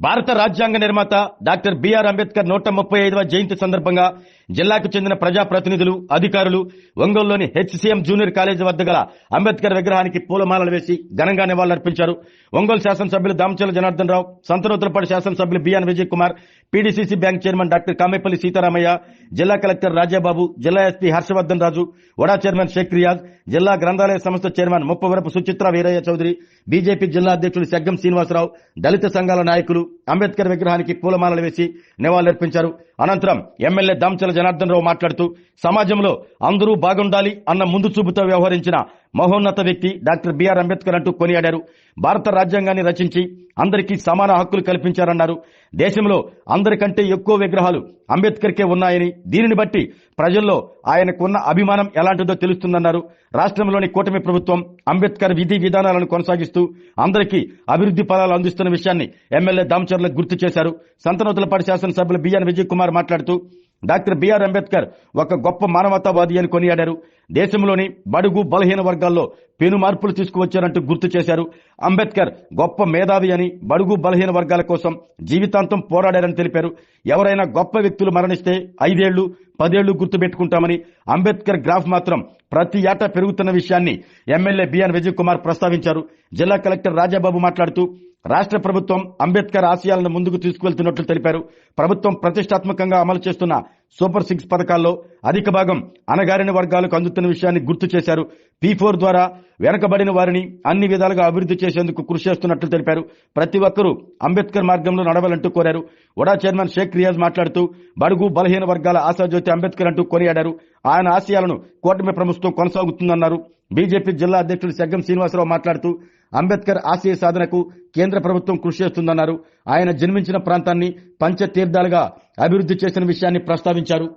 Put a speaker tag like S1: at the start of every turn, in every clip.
S1: భారత రాజ్యాంగ నిర్మాత డాక్టర్ బిఆర్ అంబేద్కర్ 135వ జయంతి సందర్భంగా జిల్లాకు చెందిన ప్రజాప్రతినిధులు అధికారులు ఒంగోలులోని హెచ్సిఎం జూనియర్ కాలేజీ వద్ద గల అంబేద్కర్ విగ్రహానికి పూలమాలలు వేసి ఘనంగా నివాళులర్పించారు. ఒంగోలు శాసనసభ్యులు దామచర్ల జనార్దన్ రావు, సంతనూతలపాడు శాసనసభ్యులు BN Vijay Kumar, PDCC bank chairman doctor Kamepalli Seetharamaiah, జిల్లా కలెక్టర్ రాజాబాబు, జిల్లా ఎస్పీ హర్షవర్ధన్ రాజు, వడా చైర్మన్ షేక్ రియాజ్, జిల్లా గ్రంథాలయ సంస్థ చైర్మన్ ముప్పవరపు సుచిత్ర వీరయ్య చౌదరి, బీజేపీ జిల్లా అధ్యక్షులు సెగ్గం శ్రీనివాసరావు, దళిత సంఘాల నాయకులు అంబేద్కర్ విగ్రహానికి పూలమాలలు వేసి నివాళులర్పించారు. అనంతరం ఎమ్మెల్యే దామచర్ల జనార్దన్ రావు మాట్లాడుతూ సమాజంలో అందరూ బాగుండాలి అన్న ముందు చూపుతో వ్యవహరించిన మహోన్నత వ్యక్తి డాక్టర్ బిఆర్ అంబేద్కర్ అంటూ కొనియాడారు. భారత రాజ్యాంగాన్ని రచించి అందరికీ సమాన హక్కులు కల్పించారన్నారు. దేశంలో అందరికంటే ఎక్కువ విగ్రహాలు అంబేద్కర్కే ఉన్నాయని, దీనిని బట్టి ప్రజల్లో ఆయనకున్న అభిమానం ఎలాంటిదో తెలుస్తుందన్నారు. రాష్ట్రంలోని కూటమి ప్రభుత్వం అంబేద్కర్ విధి విధానాలను కొనసాగిస్తూ అందరికీ అభివృద్ధి ఫలాలు అందిస్తున్న విషయాన్ని ఎమ్మెల్యే దామచర్ల గుర్తు చేశారు. సంతనూతలపాడు శాసనసభ్యులు బిఎన్ విజయ్ కుమార్ మాట్లాడుతూ డాక్టర్ బిఆర్ అంబేద్కర్ ఒక గొప్ప మానవతావాది అని కొనియాడారు. దేశంలోని బడుగు బలహీన వర్గాల్లో పెను మార్పులు తీసుకువచ్చారంటూ గుర్తు చేశారు. అంబేద్కర్ గొప్ప మేధావి అని, బడుగు బలహీన వర్గాల కోసం జీవితాంతం పోరాడారని తెలిపారు. ఎవరైనా గొప్ప వ్యక్తులు మరణిస్తే 5 ఏళ్లు 10 ఏళ్లు గుర్తుపెట్టుకుంటామని, అంబేద్కర్ గ్రాఫ్ మాత్రం ప్రతి ఏటా పెరుగుతున్న విషయాన్ని ఎమ్మెల్యే బిఎన్ విజయ్ కుమార్ ప్రస్తావించారు. జిల్లా కలెక్టర్ రాజాబాబు మాట్లాడుతూ రాష్ట్ర ప్రభుత్వం అంబేద్కర్ ఆశయాలను ముందుకు తీసుకువెళ్తున్నట్లు తెలిపారు. ప్రభుత్వం ప్రతిష్టాత్మకంగా అమలు చేస్తున్న సూపర్ 6 పథకాల్లో అధిక భాగం అణగారిన వర్గాలకు అందుతున్న విషయాన్ని గుర్తు చేశారు. P4 ద్వారా వెనకబడిన వారిని అన్ని విధాలుగా అభివృద్ధి చేసేందుకు కృషి చేస్తున్నట్లు తెలిపారు. ప్రతి ఒక్కరూ అంబేద్కర్ మార్గంలో నడవాలంటూ కోరారు. వడా చైర్మన్ షేక్ రియాజ్ మాట్లాడుతూ బడుగు బలహీన వర్గాల ఆశాజ్యోతి అంబేద్కర్ అంటూ కొనియాడారు. ఆయన ఆశయాలను కూటమి ప్రభుత్వం కొనసాగుతుందన్నారు. బీజేపీ జిల్లా అధ్యక్షుడు సెగ్గం శ్రీనివాసరావు మాట్లాడుతూ అంబేద్కర్ ఆశయ సాధనకు కేంద్ర ప్రభుత్వం కృషి చేస్తుందన్నారు. ఆయన జన్మించిన ప్రాంతాన్ని పంచతీర్థాలుగా అభివృద్ధి చేసిన విషయాన్ని ప్రస్తావించారు.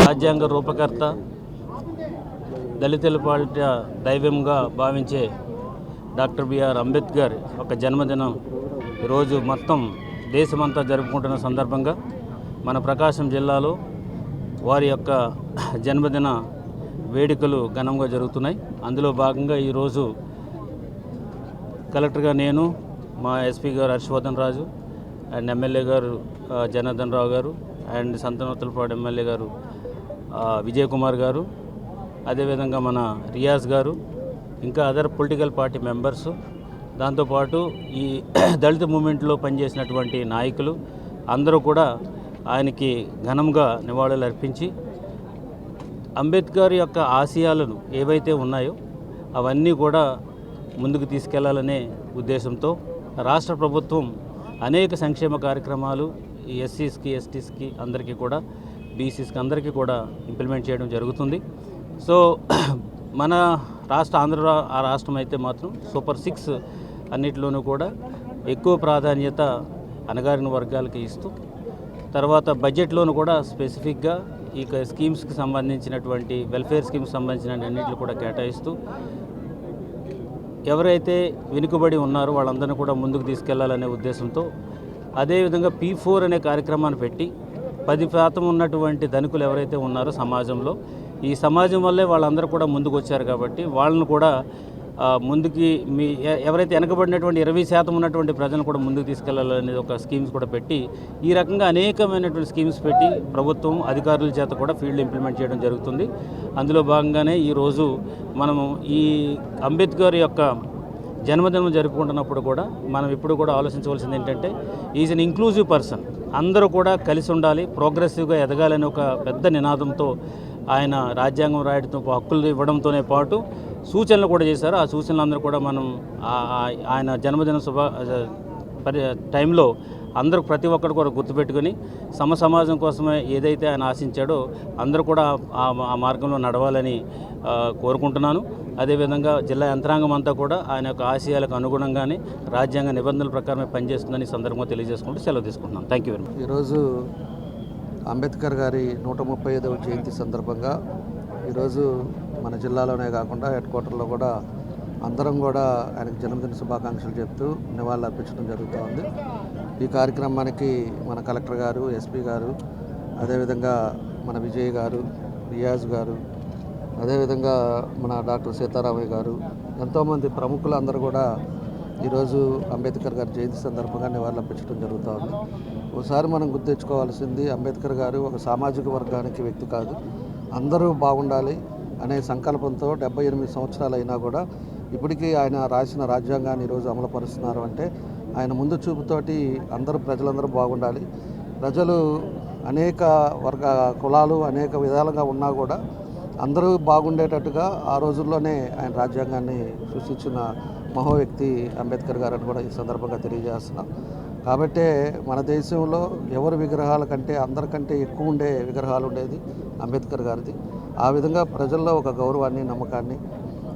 S2: రాజ్యాంగ రూపకర్త, దళితుల పాలిట దైవంగా భావించే డాక్టర్ బిఆర్ అంబేద్కర్ ఒక జన్మదినం ఈరోజు మొత్తం దేశమంతా జరుపుకుంటున్న సందర్భంగా మన ప్రకాశం జిల్లాలో వారి యొక్క జన్మదిన వేడుకలు ఘనంగా జరుగుతున్నాయి. అందులో భాగంగా ఈరోజు కలెక్టర్గా నేను, మా ఎస్పీ గారు హర్షవర్ధన్ రాజు అండ్ ఎమ్మెల్యే గారు జనార్దన్ రావు గారు అండ్ సంతనూతలపాడు ఎమ్మెల్యే గారు విజయ్ కుమార్ గారు, అదేవిధంగా మన రియాజ్ గారు, ఇంకా అదర్ పొలిటికల్ పార్టీ మెంబర్సు, దాంతోపాటు ఈ దళిత మూమెంట్లో పనిచేసినటువంటి నాయకులు అందరూ కూడా ఆయనకి ఘనంగా నివాళులు అర్పించి అంబేద్కర్ యొక్క ఆశయాలను ఏవైతే ఉన్నాయో అవన్నీ కూడా ముందుకు తీసుకెళ్లాలనే ఉద్దేశంతో రాష్ట్ర ప్రభుత్వం అనేక సంక్షేమ కార్యక్రమాలు ఈ ఎస్సీస్కి ఎస్టీస్కి అందరికీ కూడా బీసీస్కి అందరికీ కూడా ఇంప్లిమెంట్ చేయడం జరుగుతుంది. సో మన ఆ రాష్ట్రం అయితే మాత్రం సూపర్ 6 అన్నిటిలోనూ కూడా ఎక్కువ ప్రాధాన్యత అణగారిన వర్గాలకి ఇస్తూ, తర్వాత బడ్జెట్లోనూ కూడా స్పెసిఫిక్గా ఈ స్కీమ్స్కి సంబంధించినటువంటి వెల్ఫేర్ స్కీమ్స్ సంబంధించిన అన్నింటిని కూడా కేటాయిస్తూ ఎవరైతే వెనుకబడి ఉన్నారో వాళ్ళందరినీ కూడా ముందుకు తీసుకెళ్లాలనే ఉద్దేశంతో అదేవిధంగా P4 అనే కార్యక్రమాన్ని పెట్టి 10% ఉన్నటువంటి ధనికులు ఎవరైతే ఉన్నారో సమాజంలో, ఈ సమాజం వల్లే వాళ్ళందరూ కూడా ముందుకు వచ్చారు కాబట్టి వాళ్ళను కూడా ముందుకి ఎవరైతే వెనకబడినటువంటి 20% ఉన్నటువంటి ప్రజలను కూడా ముందుకు తీసుకెళ్లాలనేది ఒక స్కీమ్స్ కూడా పెట్టి, ఈ రకంగా అనేకమైనటువంటి స్కీమ్స్ పెట్టి ప్రభుత్వం అధికారుల చేత కూడా ఫీల్డ్ ఇంప్లిమెంట్ చేయడం జరుగుతుంది. అందులో భాగంగానే ఈరోజు మనము ఈ అంబేద్కర్ యొక్క జన్మదినం జరుపుకుంటున్నప్పుడు కూడా మనం ఇప్పుడు కూడా ఆలోచించవలసింది ఏంటంటే, ఈజ్ అన్ ఇంక్లూజివ్ పర్సన్. అందరూ కూడా కలిసి ఉండాలి, ప్రోగ్రెసివ్గా ఎదగాలని ఒక పెద్ద నినాదంతో ఆయన రాజ్యాంగం రాయడంతో హక్కులు ఇవ్వడంతోనే పాటు సూచనలు కూడా చేశారు. ఆ సూచనలు కూడా మనం ఆయన జన్మదిన టైంలో అందరూ ప్రతి ఒక్కరు కూడా గుర్తుపెట్టుకుని సమాజం కోసమే ఏదైతే ఆయన ఆశించాడో అందరూ కూడా ఆ మార్గంలో నడవాలని కోరుకుంటున్నాను. అదేవిధంగా జిల్లా యంత్రాంగం అంతా కూడా ఆయన యొక్క ఆశయాలకు అనుగుణంగానే రాజ్యాంగ నిబంధనల ప్రకారమే పనిచేస్తుందని సందర్భంగా తెలియజేసుకుంటూ సెలవు తీసుకుంటున్నాను. Thank you very much.
S3: ఈరోజు అంబేద్కర్ గారి 135వ జయంతి సందర్భంగా ఈరోజు మన జిల్లాలోనే కాకుండా హెడ్ క్వార్టర్లో కూడా అందరం కూడా ఆయనకు జన్మదిన శుభాకాంక్షలు చెప్తూ నివాళులు అర్పించడం జరుగుతూ ఉంది. ఈ కార్యక్రమానికి మన కలెక్టర్ గారు, ఎస్పీ గారు, అదేవిధంగా మన విజయ్ గారు, రియాజ్ గారు, అదేవిధంగా మన డాక్టర్ సీతారామయ్య గారు, ఎంతోమంది ప్రముఖులు అందరూ కూడా ఈరోజు అంబేద్కర్ గారి జయంతి సందర్భంగా నివాళులు అర్పించడం జరుగుతూ ఉంది. ఒకసారి మనం గుర్తించుకోవాల్సింది, అంబేద్కర్ గారు ఒక సామాజిక వర్గానికి వ్యక్తి కాదు, అందరూ బాగుండాలి అనే సంకల్పంతో 78 సంవత్సరాలు అయినా కూడా ఇప్పటికీ ఆయన రాసిన రాజ్యాంగాన్ని ఈరోజు అమలుపరుస్తున్నారు అంటే ఆయన ముందు చూపుతోటి ప్రజలందరూ బాగుండాలి. ప్రజలు అనేక కులాలు అనేక విధాలుగా ఉన్నా కూడా అందరూ బాగుండేటట్టుగా ఆ రోజుల్లోనే ఆయన రాజ్యాంగాన్ని సృష్టించిన మహో వ్యక్తి అంబేద్కర్ గారు అని కూడా ఈ సందర్భంగా తెలియజేస్తున్నాం. కాబట్టే మన దేశంలో ఎవరి విగ్రహాల కంటే అందరికంటే ఎక్కువ ఉండే విగ్రహాలు ఉండేది అంబేద్కర్ గారిది. ఆ విధంగా ప్రజల్లో ఒక గౌరవాన్ని, నమ్మకాన్ని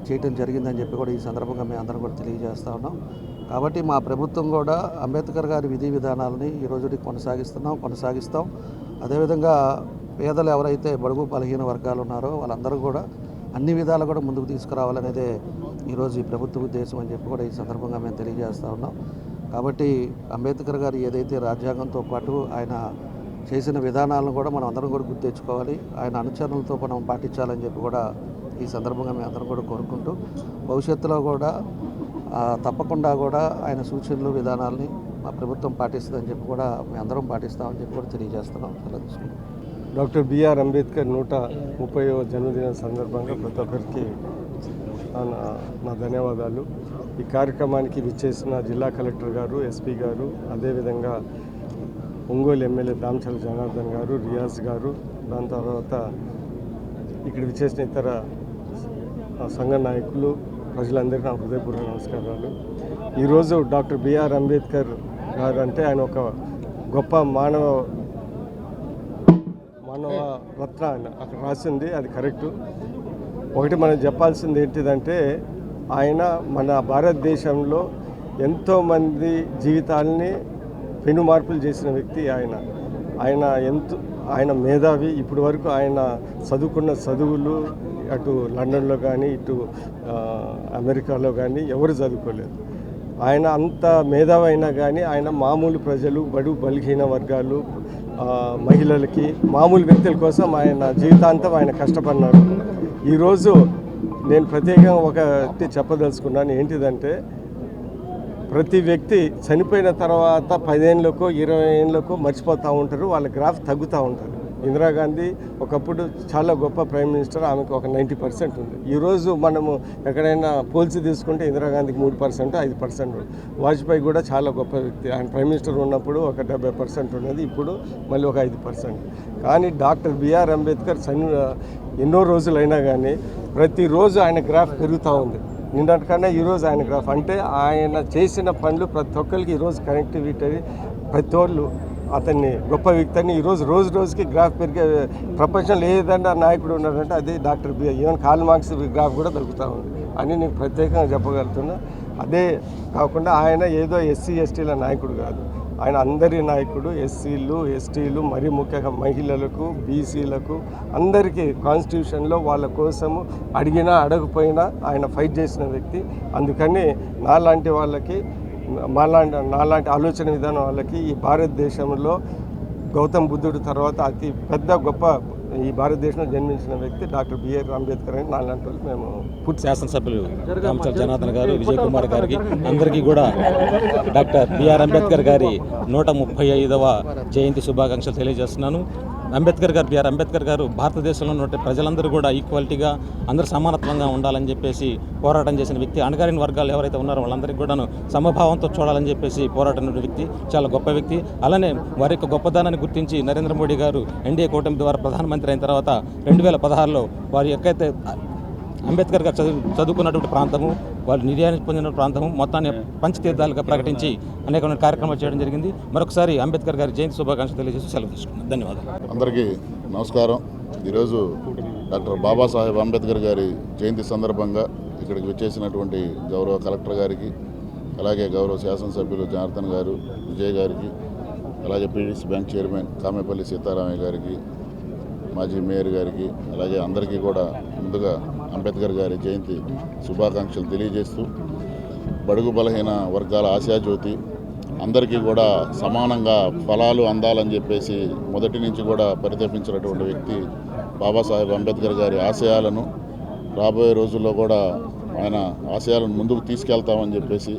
S3: చేయటం జరిగిందని చెప్పి కూడా ఈ సందర్భంగా మేము అందరం కూడా తెలియజేస్తూ ఉన్నాం. కాబట్టి మా ప్రభుత్వం కూడా అంబేద్కర్ గారి విధి విధానాలని ఈ రోజుకి కొనసాగిస్తాం. అదేవిధంగా పేదలు ఎవరైతే బడుగు బలహీన వర్గాలు ఉన్నారో వాళ్ళందరూ కూడా అన్ని విధాలు కూడా ముందుకు తీసుకురావాలనేదే ఈరోజు ఈ ప్రభుత్వ ఉద్దేశం అని చెప్పి కూడా ఈ సందర్భంగా మేము తెలియజేస్తూ ఉన్నాం. కాబట్టి అంబేద్కర్ గారు ఏదైతే రాజ్యాంగంతో పాటు ఆయన చేసిన విధానాలను కూడా మనం అందరం కూడా గుర్తించుకోవాలి, ఆయన అనుచరులతో మనం పాటించాలని చెప్పి కూడా ఈ సందర్భంగా మేము అందరం కూడా కోరుకుంటూ భవిష్యత్తులో కూడా తప్పకుండా కూడా ఆయన సూచనలు విధానాలని మా ప్రభుత్వం పాటిస్తుందని చెప్పి కూడా మేము అందరం పాటిస్తామని చెప్పి కూడా తెలియజేస్తున్నాం.
S4: డాక్టర్ బిఆర్ అంబేద్కర్ 130వ జన్మదిన సందర్భంగా ప్రతి ఒక్కరికి నా ధన్యవాదాలు. ఈ కార్యక్రమానికి విచ్చేసిన జిల్లా కలెక్టర్ గారు, ఎస్పీ గారు, అదేవిధంగా ఒంగోలు ఎమ్మెల్యే దామచల జనార్దన్ గారు, రియాజ్ గారు, దాని తర్వాత ఇక్కడ విచ్చేసిన ఇతర సంఘ నాయకులు, ప్రజలందరికీ నా హృదయపూర్వక నమస్కారాలు. ఈరోజు డాక్టర్ బిఆర్ అంబేద్కర్ గారు అంటే ఆయన ఒక గొప్ప మానవ రత్న అక్కడ రాసింది, అది కరెక్టు. ఒకటి మనం చెప్పాల్సింది ఏంటిదంటే, ఆయన మన భారతదేశంలో ఎంతోమంది జీవితాలని పెను మార్పులు చేసిన వ్యక్తి ఆయన మేధావి. ఇప్పటి వరకు ఆయన చదువుకున్న చదువులు అటు లండన్లో కానీ ఇటు అమెరికాలో కానీ ఎవరు చదువుకోలేదు. ఆయన అంత మేధావి అయినా కానీ ఆయన మామూలు ప్రజలు, బలహీన వర్గాలు, మహిళలకి, మామూలు వ్యక్తుల కోసం ఆయన జీవితాంతం ఆయన కష్టపడినాడు. ఈరోజు నేను ప్రత్యేకంగా ఒకటి చెప్పదలుచుకున్నాను. ఏంటిదంటే, ప్రతి వ్యక్తి చనిపోయిన తర్వాత 10 ఏళ్ళకో 20 ఏళ్ళకో మర్చిపోతూ ఉంటారు, వాళ్ళ గ్రాఫ్ తగ్గుతూ ఉంటుంది. ఇందిరాగాంధీ ఒకప్పుడు చాలా గొప్ప ప్రైమ్ మినిస్టర్, ఆమెకు ఒక 90% ఉంది. ఈరోజు మనము ఎక్కడైనా పోల్చి తీసుకుంటే ఇందిరాగాంధీకి 3%, 5%. వాజ్పేయి కూడా చాలా గొప్ప వ్యక్తి, ఆయన ప్రైమ్ మినిస్టర్ ఉన్నప్పుడు ఒక 70% ఉన్నది, ఇప్పుడు మళ్ళీ ఒక 5%. కానీ డాక్టర్ బిఆర్ అంబేద్కర్ ఎన్నో రోజులైనా కానీ ప్రతిరోజు ఆయన గ్రాఫ్ పెరుగుతూ ఉంది. నిన్నటికన్నా ఈరోజు ఆయన గ్రాఫ్, అంటే ఆయన చేసిన పనులు ప్రతి ఒక్కరికి ఈరోజు కనెక్టివిటీ, ప్రతి వాళ్ళు అతన్ని గొప్ప వ్యక్తిని ఈరోజు రోజుకి గ్రాఫ్ పెరిగే, ప్రపంచంలో ఏదన్నా నాయకుడు ఉన్నాడంటే అది doctor BR. Even Karl Marx graph కూడా దొరుకుతూ ఉంది అని నేను ప్రత్యేకంగా చెప్పగలుగుతున్నా. అదే కాకుండా ఆయన ఏదో ఎస్సీ ఎస్టీల నాయకుడు కాదు, ఆయన అందరి నాయకుడు. ఎస్సీలు ఎస్టీలు మరీ ముఖ్యంగా మహిళలకు, బీసీలకు అందరికీ కాన్స్టిట్యూషన్లో వాళ్ళ కోసము అడిగినా అడగపోయినా ఆయన ఫైట్ చేసిన వ్యక్తి. అందుకని నాలాంటి వాళ్ళకి, నాలాంటి ఆలోచన విధానం వాళ్ళకి ఈ భారతదేశంలో గౌతమ్ బుద్ధుడు తర్వాత అతి పెద్ద గొప్ప ఈ భారతదేశంలో జన్మించిన వ్యక్తి డాక్టర్ బిఆర్ అంబేద్కర్ అని నాలాంటి వాళ్ళు మేము
S5: పూర్తి శాసనసభ్యులు రామచంద్ర జనార్దన్ గారు, విజయ్ కుమార్ గారికి అందరికీ కూడా డాక్టర్ బిఆర్ అంబేద్కర్ గారి 135వ జయంతి శుభాకాంక్షలు తెలియజేస్తున్నాను. బిఆర్ అంబేద్కర్ గారు భారతదేశంలో ఉన్న ప్రజలందరూ కూడా ఈక్వాలిటీగా అందరూ సమానత్వంగా ఉండాలని చెప్పేసి పోరాటం చేసిన వ్యక్తి. అణగారిన వర్గాలు ఎవరైతే ఉన్నారో వాళ్ళందరికీ కూడాను సమభావంతో చూడాలని చెప్పేసి పోరాటం వ్యక్తి, చాలా గొప్ప వ్యక్తి. అలానే వారి యొక్క గొప్పదనాన్ని గుర్తించి నరేంద్ర మోడీ గారు ఎన్డీఏ కూటమి ద్వారా ప్రధానమంత్రి అయిన తర్వాత 2016లో వారి ఎక్కడైతే అంబేద్కర్ గారు చదువుకున్నటువంటి ప్రాంతము, వాళ్ళు నిర్యాణం పొందిన ప్రాంతము మొత్తాన్ని పంచతీర్థాలుగా ప్రకటించి అనేకమైన కార్యక్రమాలు చేయడం జరిగింది. మరొకసారి అంబేద్కర్ గారి జయంతి శుభాకాంక్షలు తెలియజేసి సెలవు తీసుకున్నాను. ధన్యవాదాలు.
S6: అందరికీ నమస్కారం. ఈరోజు డాక్టర్ బాబాసాహెబ్ అంబేద్కర్ గారి జయంతి సందర్భంగా ఇక్కడికి వచ్చేసినటువంటి గౌరవ కలెక్టర్ గారికి, అలాగే గౌరవ శాసనసభ్యులు జనార్దన్ గారు, విజయ్ గారికి, అలాగే PDC bank chairman Kamepalli Seetharamaiah గారికి, మాజీ మేయర్ గారికి, అలాగే అందరికీ కూడా ముందుగా అంబేద్కర్ గారి జయంతి శుభాకాంక్షలు తెలియజేస్తూ, బడుగు బలహీన వర్గాల ఆశాజ్యోతి, అందరికీ కూడా సమానంగా ఫలాలు అందాలని చెప్పేసి మొదటి నుంచి కూడా పరితపించినటువంటి వ్యక్తి బాబాసాహెబ్ అంబేద్కర్ గారి ఆశయాలను రాబోయే రోజుల్లో కూడా ఆయన ఆశయాలను ముందుకు తీసుకెళ్తామని చెప్పేసి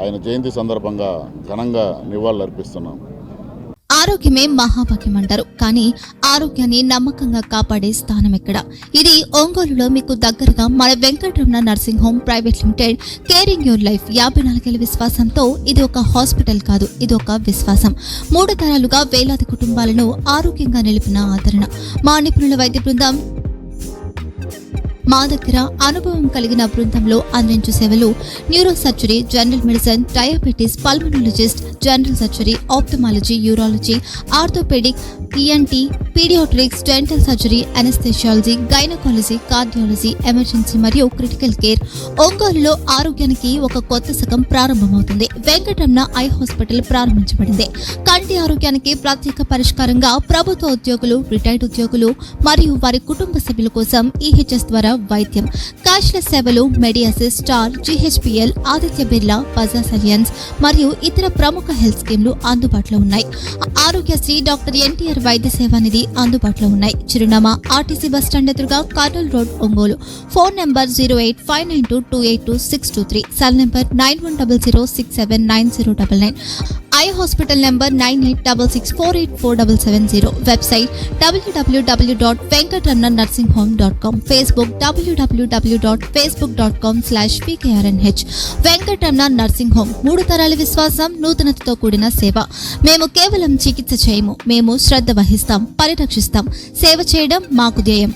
S6: ఆయన జయంతి సందర్భంగా ఘనంగా నివాళులర్పిస్తున్నాం.
S7: ఆరోగ్యమే మహాభాగ్యం అంటారు, కానీ ఆరోగ్యాన్ని నమ్మకంగా కాపాడే స్థానం ఎక్కడ? ఇది ఒంగోలులో మీకు దగ్గరగా మన Venkataramana nursing home private limited. Caring your life 54 ఏళ్ల విశ్వాసంతో ఇది ఒక హాస్పిటల్ కాదు, ఇది ఒక విశ్వాసం. 3 తరాలుగా వేలాది కుటుంబాలను ఆరోగ్యంగా నిలిపిన ఆదరణ. మా నిపుణుల వైద్య బృందం మా దగ్గర అనుభవం కలిగిన బృందంలో అందించే సేవలు neuro surgery, general medicine, diabetes, pulmonologist, general surgery, ophthalmology, urology, orthopaedic, ENT, paediatrics, dental surgery, anaesthesiology, gynaecology, cardiology, emergency మరియు క్రిటికల్ కేర్. ఒంగోలులో ఆరోగ్యానికి ఒక కొత్త శకం ప్రారంభమవుతుంది. వెంకటరమణ ఐ హాస్పిటల్ ప్రారంభించబడింది. కంటి ఆరోగ్యానికి ప్రత్యేక పరిష్కారంగా ప్రభుత్వ ఉద్యోగులు, రిటైర్డ్ ఉద్యోగులు మరియు వారి కుటుంబ సభ్యుల కోసం ఈహెచ్ఎస్ ద్వారా వైద్యం. క్యాష్లెస్ సేవలు మెడియాసిస్, స్టార్, జీహెచ్పీఎల్, ఆదిత్య బిర్లా, బజాజ్ అలియన్స్ మరియు ఇతర ప్రముఖ హెల్త్ స్కీమ్లు అందుబాటులో ఉన్నాయి. ఆరోగ్యశ్రీ, డాక్టర్ ఎన్టీఆర్ వైద్య సేవానిధి అందుబాటులో ఉన్నాయి. చిరునామా ఆర్టీసీ బస్టాండ్ ఎదురుగా, Kurnool road, Ongole. Phone number 08592282623, cell number 9100679099. Eye hospital number 9866484770. Website www.venkatramanarsinghome.com. Facebook www.facebook.com/pkrnh. Venkataramana nursing home, 3 తరాల విశ్వాసం, నూతనతతో కూడిన సేవ. మేము కేవలం చికిత్స చేయము, మేము శ్రద్ధ వహిస్తాం, పరిరక్షిస్తాం. సేవ చేయడం మాకు ధ్యేయం.